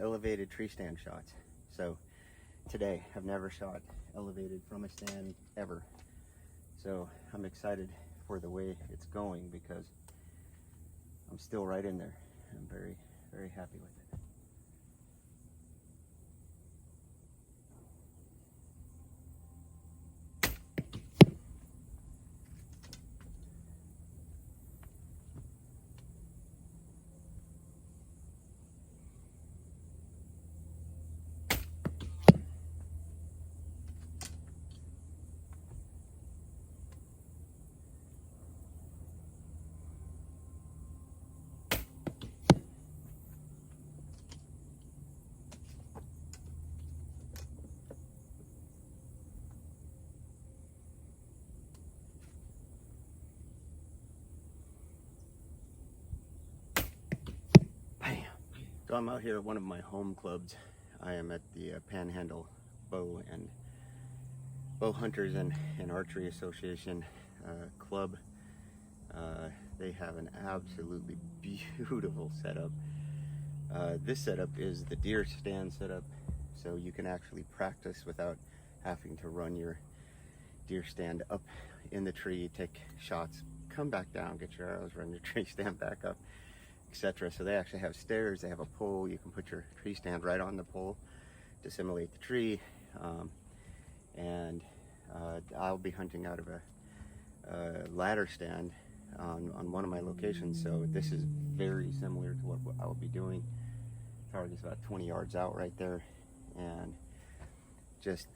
elevated tree stand shots. So today I've never shot elevated from a stand ever. So I'm excited for the way it's going because I'm still right in there. I'm very, very happy with it. So I'm out here at one of my home clubs. I am at the Panhandle Bow Hunters and Archery Association club. They have an absolutely beautiful setup. This setup is the deer stand setup, so you can actually practice without having to run your deer stand up in the tree, take shots, come back down, get your arrows, run your tree stand back up, etc. So they actually have stairs, they have a pole, you can put your tree stand right on the pole to simulate the tree. I'll be hunting out of a ladder stand on one of my locations, so this is very similar to what I will be doing. Target's about 20 yards out right there, and just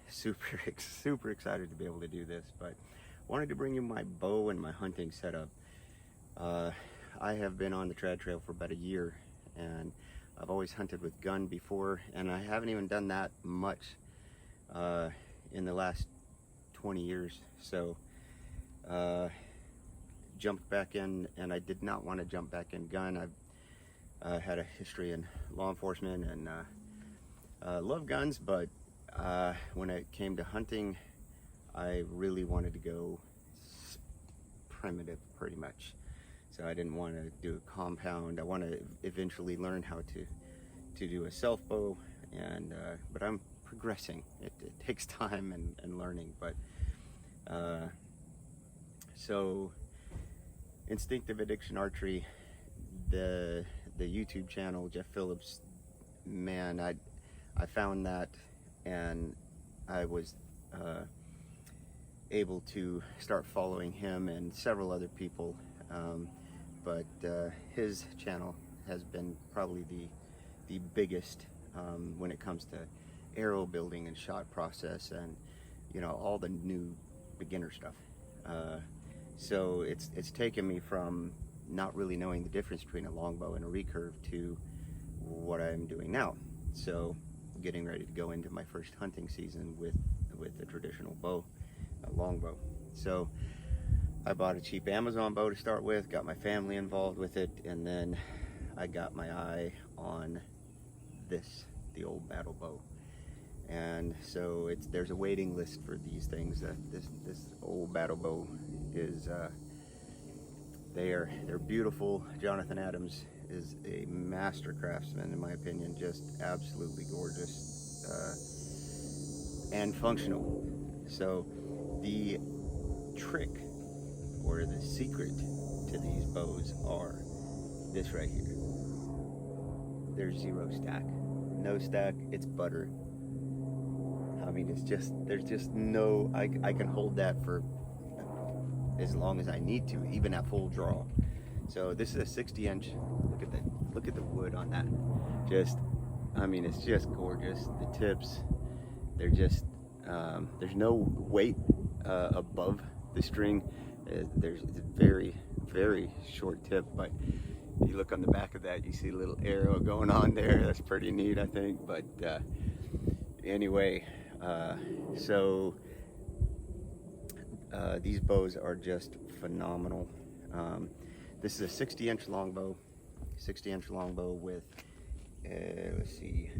super excited to be able to do this. But wanted to bring you my bow and my hunting setup. I have been on the trad trail for about a year, and I've always hunted with gun before, and I haven't even done that much in the last 20 years. So jumped back in, and I did not want to jump back in gun. I've had a history in law enforcement and love guns, but when it came to hunting, I really wanted to go primitive pretty much. So I didn't want to do a compound. I want to eventually learn how to do a self bow, and but I'm progressing. It takes time and learning, but so Instinctive Addiction Archery, the YouTube channel, Jeff Phillips, man, I found that, and I was able to start following him and several other people. But his channel has been probably the biggest when it comes to arrow building and shot process, and all the new beginner stuff. So it's taken me from not really knowing the difference between a longbow and a recurve to what I'm doing now. So getting ready to go into my first hunting season with a traditional bow, a longbow. So I bought a cheap Amazon bow to start with, got my family involved with it, and then I got my eye on the old battle bow. And so there's a waiting list for these things. This old battle bow is they're beautiful. Jonathan Adams is a master craftsman, in my opinion, just absolutely gorgeous and functional. So the trick or the secret to these bows are this right here. There's zero stack, no stack. It's butter. I mean, there's just no, I can hold that for as long as I need to, even at full draw. So this is a 60 inch. Look at the wood on that. I mean, it's just gorgeous. The tips, they're just, there's no weight above the string. There's a very, very short tip, but you look on the back of that, you see a little arrow going on there. That's pretty neat, I think. But anyway, so these bows are just phenomenal. This is a 60 inch longbow with, let's see,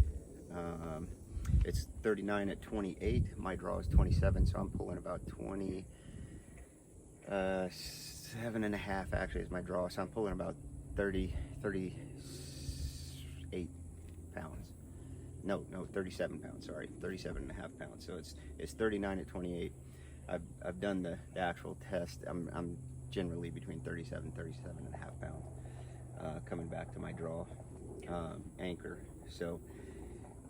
it's 39 at 28. My draw is 27, so I'm pulling about 27.5 actually is my draw. So I'm pulling about 38 pounds. No, 37 pounds, sorry, 37 and a half pounds. So it's 39 at 28. I've done the actual test. I'm generally between 37 and a half pounds coming back to my draw anchor. So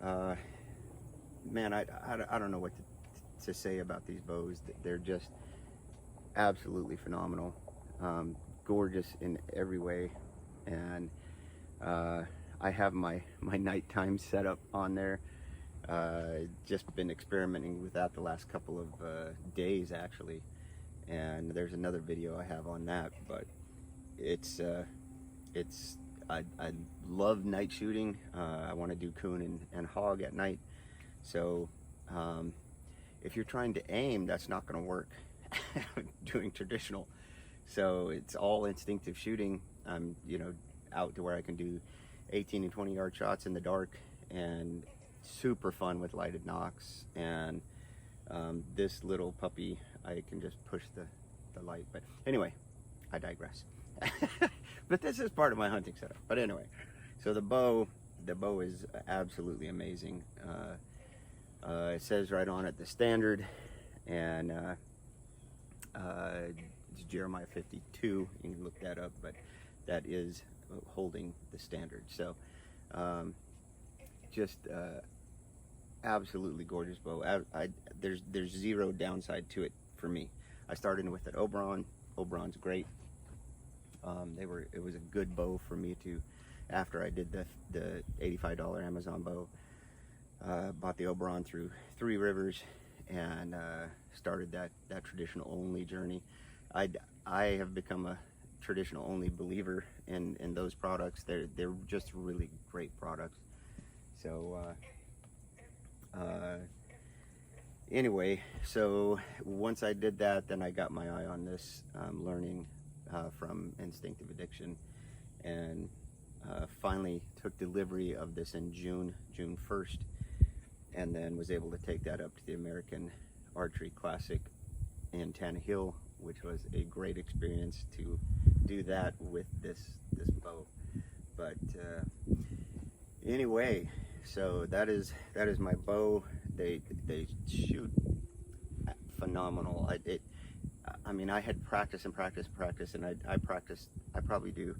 man, I don't know what to say about these bows. They're just absolutely phenomenal, gorgeous in every way. And I have my nighttime setup on there. Just been experimenting with that the last couple of days actually, and there's another video I have on that. But I love night shooting. I want to do coon and hog at night. So if you're trying to aim, that's not going to work doing traditional. So it's all instinctive shooting. I'm out to where I can do 18 and 20 yard shots in the dark, and super fun with lighted nocks. And this little puppy, I can just push the light. But anyway, I digress. But this is part of my hunting setup. But anyway, so the bow is absolutely amazing. It says right on it the standard, and it's Jeremiah 52. You can look that up, but that is holding the standard. So just absolutely gorgeous bow. There's zero downside to it for me. I started with an Oberon. Oberon's great. It was a good bow for me to, after I did the $85 Amazon bow. Bought the Oberon through Three Rivers, and started that traditional only journey. I have become a traditional only believer in those products. They're just really great products. So anyway, so once I did that, then I got my eye on this, learning from Instinctive Addiction, and finally took delivery of this in June 1st, and then was able to take that up to the American Archery Classic in Tannehill, which was a great experience to do that with this bow. But anyway, so that is my bow. They shoot phenomenal. I mean, I had practice, and I practiced. I probably do.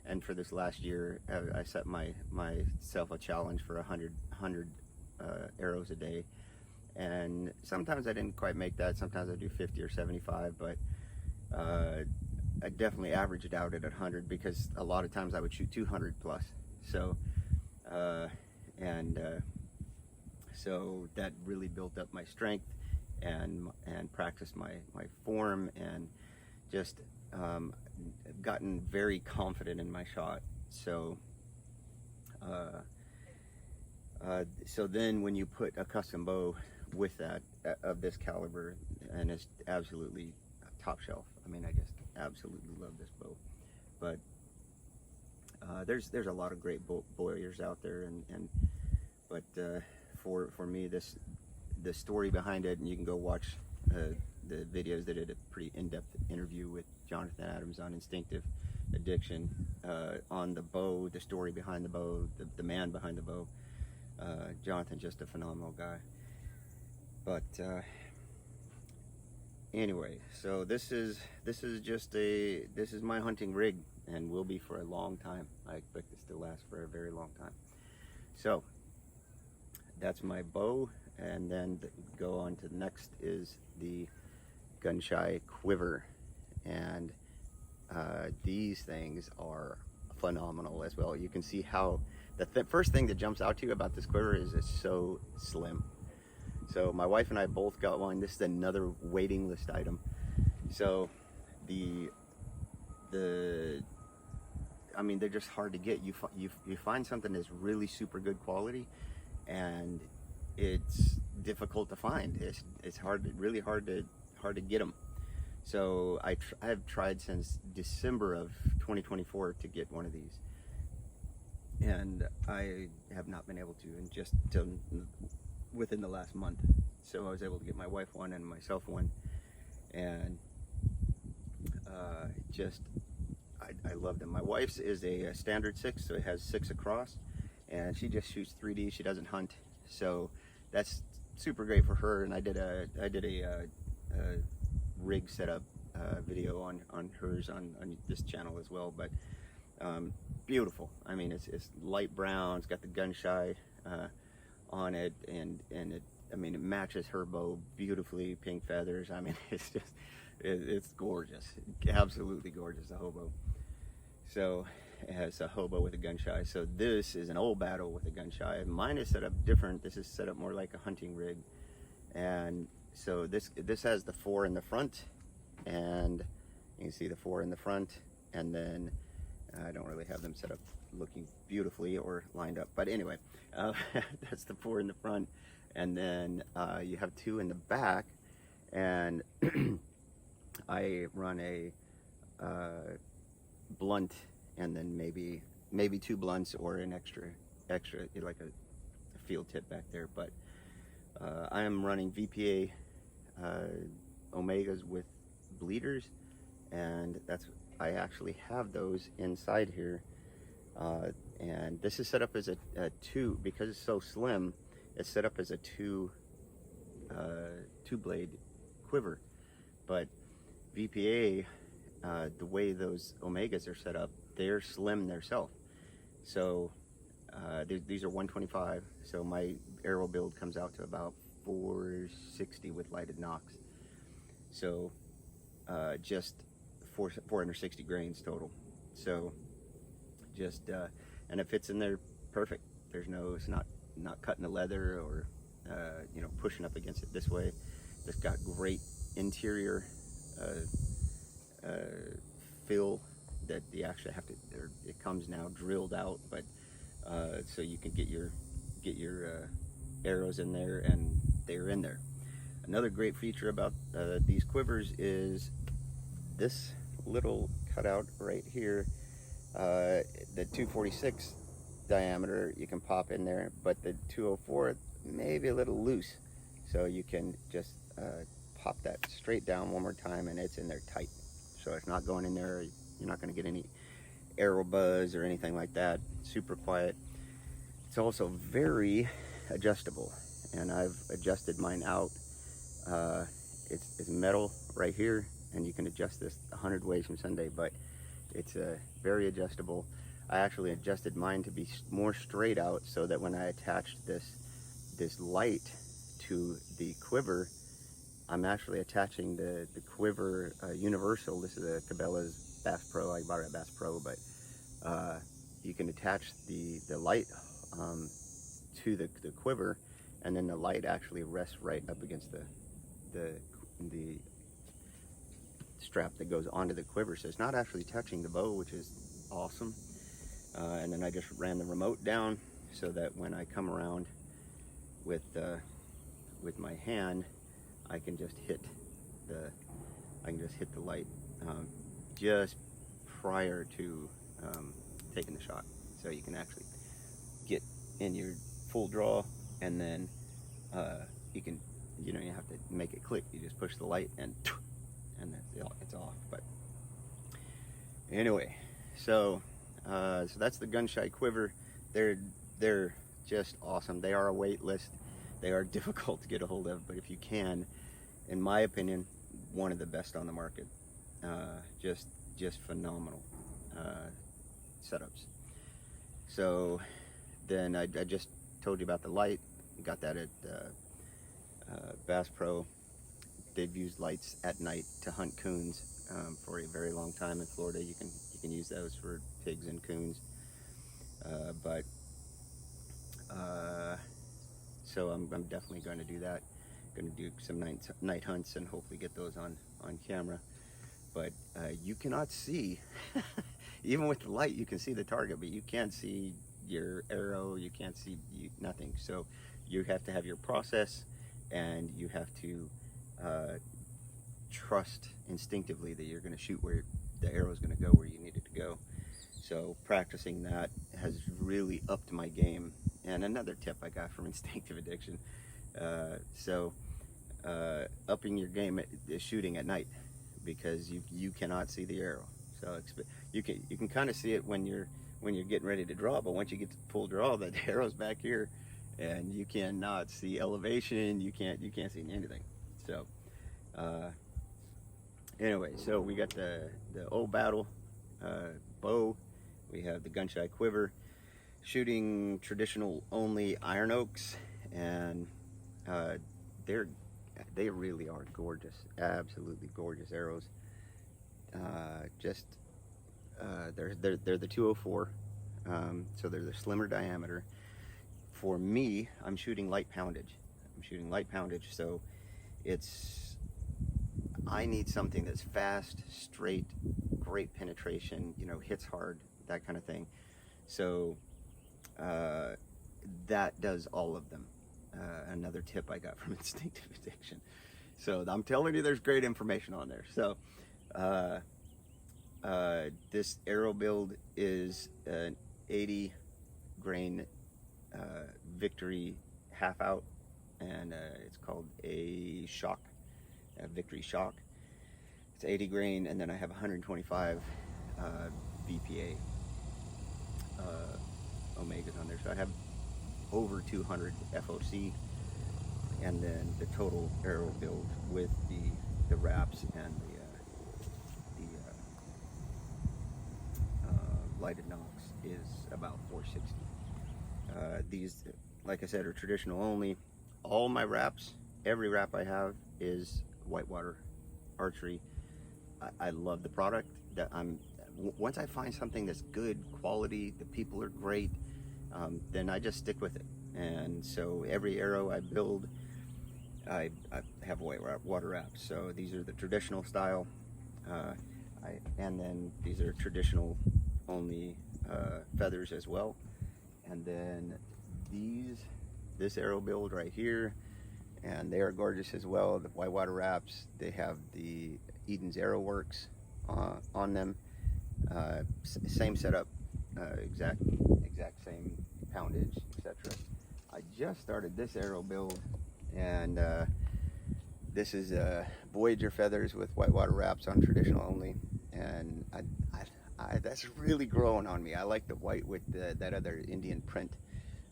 And for this last year, I set myself a challenge for 100 arrows a day. And sometimes I didn't quite make that. Sometimes I do 50 or 75, but I definitely averaged it out at 100, because a lot of times I would shoot 200 plus. So so that really built up my strength and practiced my form, and just gotten very confident in my shot. So so then when you put a custom bow with that of this caliber, and it's absolutely top shelf. I mean, I just absolutely love this bow. But there's a lot of great bowyers out there, but for me, the story behind it, and you can go watch the videos. They did a pretty in-depth interview with Jonathan Adams on Instinctive Addiction, on the bow, the story behind the bow, the man behind the bow. Jonathan's just a phenomenal guy. But anyway, so this is my hunting rig, and will be for a long time. I expect this to last for a very long time. So that's my bow, and then go on to the next is the Gunshy quiver, and these things are phenomenal as well. You can see how the first thing that jumps out to you about this quiver is it's so slim. So my wife and I both got one. This is another waiting list item. So I mean, they're just hard to get. You find something that's really super good quality, and it's difficult to find. It's really hard to get them. So I have tried since December of 2024 to get one of these, and I have not been able to, and just till within the last month. So I was able to get my wife one and myself one, and I love them. My wife's is a standard 6, so it has 6 across, and she just shoots 3D. She doesn't hunt, so that's super great for her. And I did a rig setup video on hers on this channel as well. But beautiful. I mean, it's light brown. It's got the Gunshy on it, and it, I mean, it matches her bow beautifully. Pink feathers. I mean, it's just it's gorgeous, absolutely gorgeous, the hobo. So it has a hobo with a Gunshy. So this is an old battle with a Gunshy. Mine is set up different. This is set up more like a hunting rig, and so this has the 4 in the front, and you can see the 4 in the front, and then I don't really have them set up looking beautifully or lined up, but anyway, that's the 4 in the front, and then you have 2 in the back, and I run a blunt, and then maybe 2 blunts or an extra like a field tip back there. But I am running VPA Omegas with bleeders, and I actually have those inside here, and this is set up as a 2 because it's so slim. It's set up as a 2 blade quiver, but VPA, the way those Omegas are set up, they're slim themselves. So these are 125. So my arrow build comes out to about 460 with lighted nocks. So just 460 grains total. So just and it fits in there perfect. There's no, it's not cutting the leather or you know, pushing up against it this way. It's got great interior fill that you actually have to, it comes now drilled out, but so you can get your arrows in there, and they're in there. Another great feature about these quivers is this little cutout right here, the 246 diameter you can pop in there, but the 204 maybe a little loose, so you can just pop that straight down one more time, and it's in there tight, so it's not going in there. You're not going to get any arrow buzz or anything like that. Super quiet. It's also very adjustable, and I've adjusted mine out. It's metal right here, and you can adjust this 100 ways from Sunday, but it's very adjustable. I actually adjusted mine to be more straight out, so that when I attached this light to the quiver, I'm actually attaching the quiver universal. This is a Cabela's Bass Pro. I bought it at Bass Pro, but you can attach the light to the quiver, and then the light actually rests right up against the strap that goes onto the quiver, so it's not actually touching the bow, which is awesome. And then I just ran the remote down so that when I come around with my hand, I can just hit the light just prior to taking the shot, so you can actually get in your full draw, and then you can, you have to make it click. You just push the light, and it's off. But anyway, so that's the Gunshy quiver. They're just awesome. They are a wait list. They are difficult to get a hold of, but if you can, in my opinion, one of the best on the market. Just phenomenal setups. So then I just told you about the light. Got that at Bass Pro. They've used lights at night to hunt coons for a very long time in Florida. You can use those for pigs and coons. So I'm definitely going to do that. Going to do some night hunts and hopefully get those on camera. But you cannot see, even with the light, you can see the target, but you can't see your arrow. You can't see nothing. So you have to have your process, and you have to trust instinctively that you're going to shoot where the arrow is going to go where you need it to go. So practicing that has really upped my game. And another tip I got from Instinctive Addiction, upping your game is shooting at night, because you cannot see the arrow. So you can kind of see it when when you're getting ready to draw, but once you get to full draw, the arrow's back here, and you cannot see elevation. You can't see anything. So anyway, so we got the old battle bow. We have the Gunshy quiver, shooting traditional only iron oaks, and they really are gorgeous, absolutely gorgeous arrows. They're the 204, so they're the slimmer diameter. For me, I'm shooting light poundage. So I need something that's fast, straight, great penetration, you know, hits hard, that kind of thing. So that does all of them. Another tip I got from Instinctive Addiction. So I'm telling you, there's great information on there. So this arrow build is an 80 grain Victory half out, and it's called a shock, a Victory shock. It's 80 grain, and then I have 125 BPA omegas on there. So I have over 200 FOC, and then the total arrow build with the wraps and the lighted nocks is about 460. These, like I said, are traditional only. All my wraps, every wrap I have is whitewater archery. I love the product. Once I find something that's good quality, the people are great, then I just stick with it. And so every arrow I build, I have whitewater wraps. So these are the traditional style, and then these are traditional only feathers as well. And then this arrow build right here, and they are gorgeous as well. The whitewater wraps, they have the Eden's Arrow Works on them. Same setup, exact same poundage, etc. I just started this arrow build, and this is Voyager feathers with whitewater wraps on traditional only, and that's really growing on me. I like the white with that other Indian print.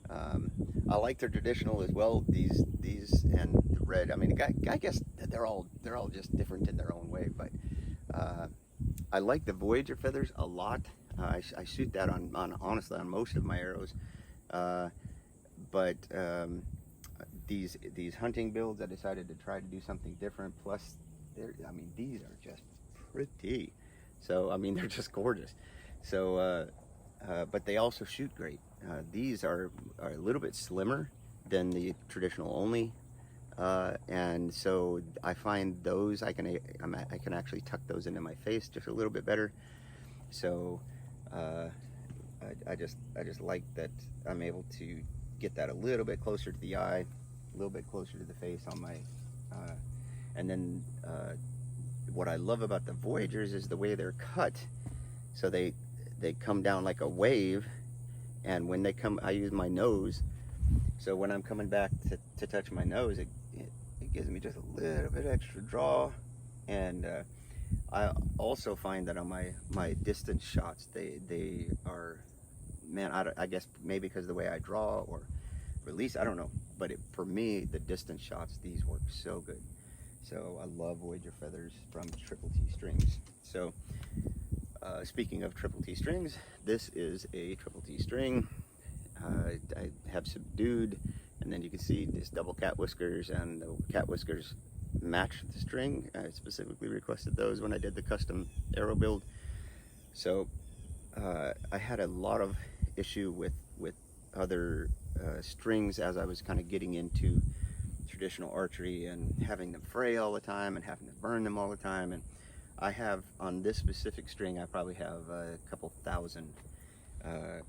I like their traditional as well. These and the red. I mean, I guess they're all just different in their own way. But I like the Voyager feathers a lot. I shoot that on honestly on most of my arrows. But these hunting builds, I decided to try to do something different. Plus, I mean, these are just pretty. So I mean, they're just gorgeous. So, but they also shoot great. These are a little bit slimmer than the traditional only, and so I find those I can actually tuck those into my face just a little bit better. So I just like that I'm able to get that a little bit closer to the eye, a little bit closer to the face on my, and then what I love about the Voyagers is the way they're cut. So they come down like a wave, and when they come, I use my nose. So when I'm coming back to touch my nose, it gives me just a little bit extra draw. And I also find that on my distance shots, they are, man, I guess maybe because of the way I draw or release, I don't know. But for me, the distance shots, these work so good. So I love Voyager feathers from Triple T Strings. So speaking of Triple T Strings, this is a Triple T string. I have subdued, and then you can see this double cat whiskers, and the cat whiskers match the string. I specifically requested those when I did the custom arrow build. So I had a lot of issue with other strings as I was kind of getting into traditional archery and having them fray all the time and having to burn them all the time. And I have, on this specific string, I probably have a couple thousand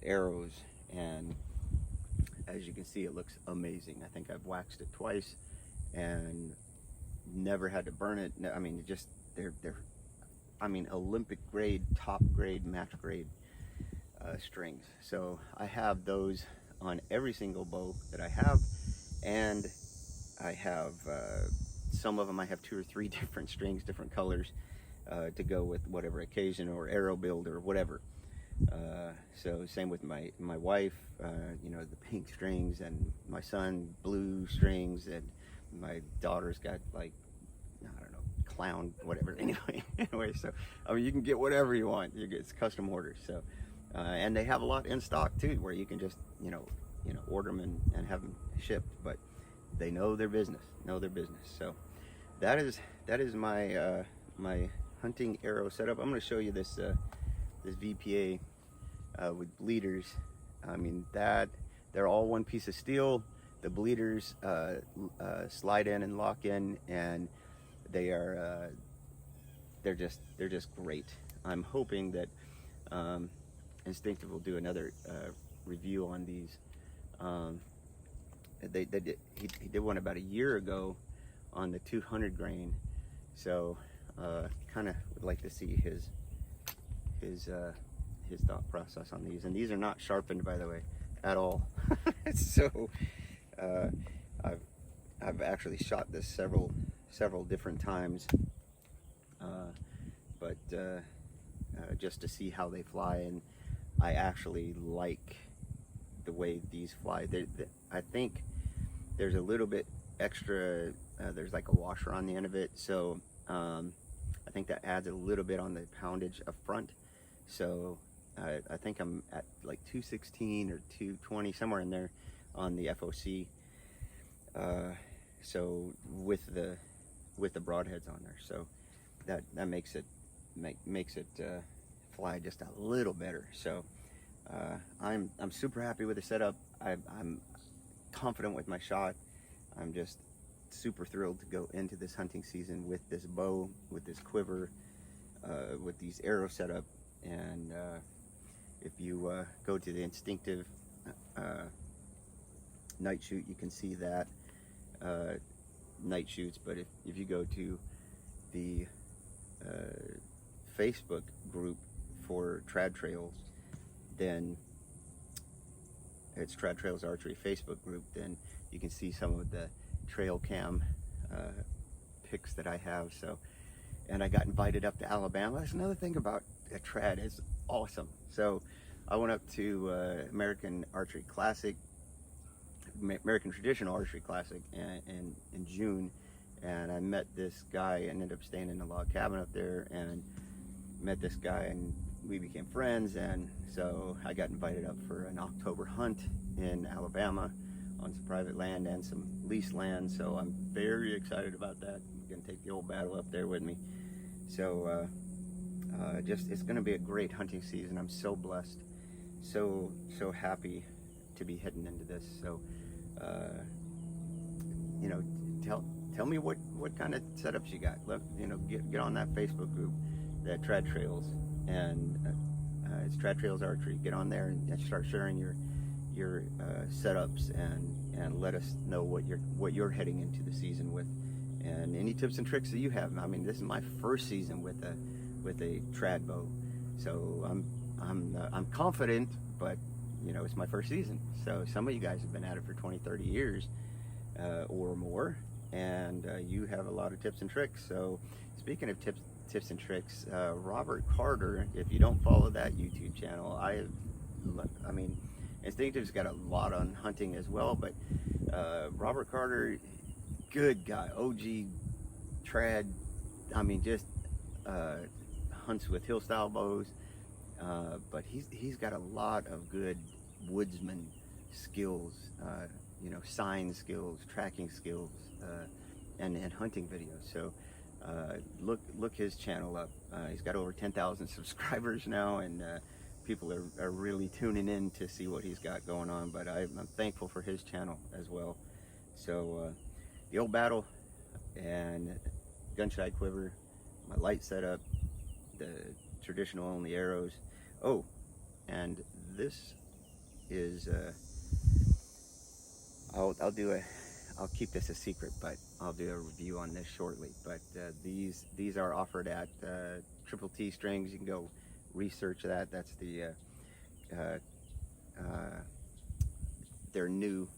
arrows, and as you can see, it looks amazing. I think I've waxed it twice and never had to burn it. I mean, just they're I mean, Olympic grade, top grade, match grade strings. So I have those on every single bow that I have, and I have some of them I have 2 or 3 different strings, different colors to go with whatever occasion or arrow build or whatever. So same with my wife, you know, the pink strings, and my son blue strings, and my daughter's got like, I don't know, clown whatever. Anyway, so I mean, you can get whatever you want. You get, it's custom orders. So and they have a lot in stock too, where you can just order them and have them shipped. But they know their business, So that is my my hunting arrow setup. I'm going to show you this this VPA with bleeders. I mean, that they're all one piece of steel. The bleeders slide in and lock in, and they are they're just great. I'm hoping that Instinctive will do another review on these. He did one about a year ago on the 200 grain, so kind of would like to see his thought process on these. And these are not sharpened, by the way, at all. So I've actually shot this several different times, but just to see how they fly. And I actually like the way these fly. I think there's a little bit extra, there's like a washer on the end of it, so I think that adds a little bit on the poundage up front. So I think I'm at like 216 or 220, somewhere in there on the FOC. So with the broadheads on there, so that makes it fly just a little better. So I'm super happy with the setup. I'm confident with my shot. I'm just super thrilled to go into this hunting season with this bow, with this quiver, with these arrows set up. And if you go to the Instinctive night shoot, you can see that night shoots. But if you go to the Facebook group for Trad Trails, then it's Trad Trails Archery Facebook group, then you can see some of the trail cam pics that I have. So, and I got invited up to Alabama. That's another thing about a trad, it's awesome. So I went up to American Traditional Archery Classic in June, and I met this guy. I ended up staying in a log cabin up there and met this guy, and we became friends. And so I got invited up for an October hunt in Alabama on some private land and some leased land. So I'm very excited about that. I'm gonna take the old battle up there with me. So it's gonna be a great hunting season. I'm so blessed, so happy to be heading into this. So tell me what kind of setups you got. Get on that Facebook group, that Trad Trails, and it's Trad Trails Archery. Get on there and start sharing your setups, and let us know what you're heading into the season with, and any tips and tricks that you have. I mean, this is my first season with a trad bow, so I'm confident, but it's my first season. So some of you guys have been at it for 20-30 years or more, and you have a lot of tips and tricks. So speaking of tips and tricks, Robert Carter, if you don't follow that YouTube channel, I mean, Instinctive's got a lot on hunting as well, but Robert Carter, good guy, OG trad. I mean, just hunts with hill style bows, but he's got a lot of good woodsman skills, sign skills, tracking skills, and hunting videos. So look his channel up. He's got over 10,000 subscribers now, and people are really tuning in to see what he's got going on. But I'm thankful for his channel as well. So the old battle and Gunshy quiver, my light setup, the traditional only arrows. Oh, and this is I'll keep this a secret, but I'll do a review on this shortly. But these are offered at Triple T Strings. You can go research that. That's the their new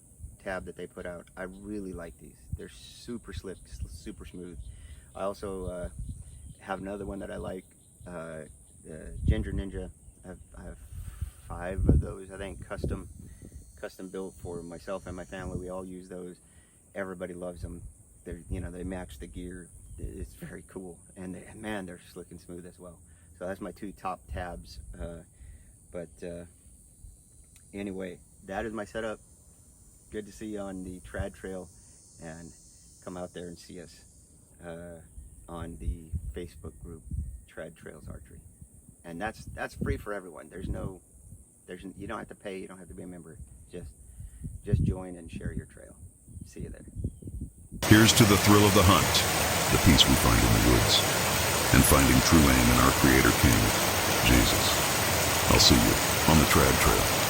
tab that they put out. I really like these. They're super slick, super smooth. I also have another one that I like, Ginger Ninja. I've 5 of those, I think, custom built for myself and my family. We all use those. Everybody loves them. They're, you know, they match the gear. It's very cool, and man, they're slick and smooth as well. So that's my 2 top tabs. Anyway, that is my setup. Good to see you on the trad trail, and come out there and see us on the Facebook group Trad Trails Archery. And that's free for everyone. You don't have to pay, you don't have to be a member. Just join and share your trail. See you there. Here's to the thrill of the hunt, the peace we find in the woods, and finding true aim in our Creator King, Jesus. I'll see you on the Trad Trail.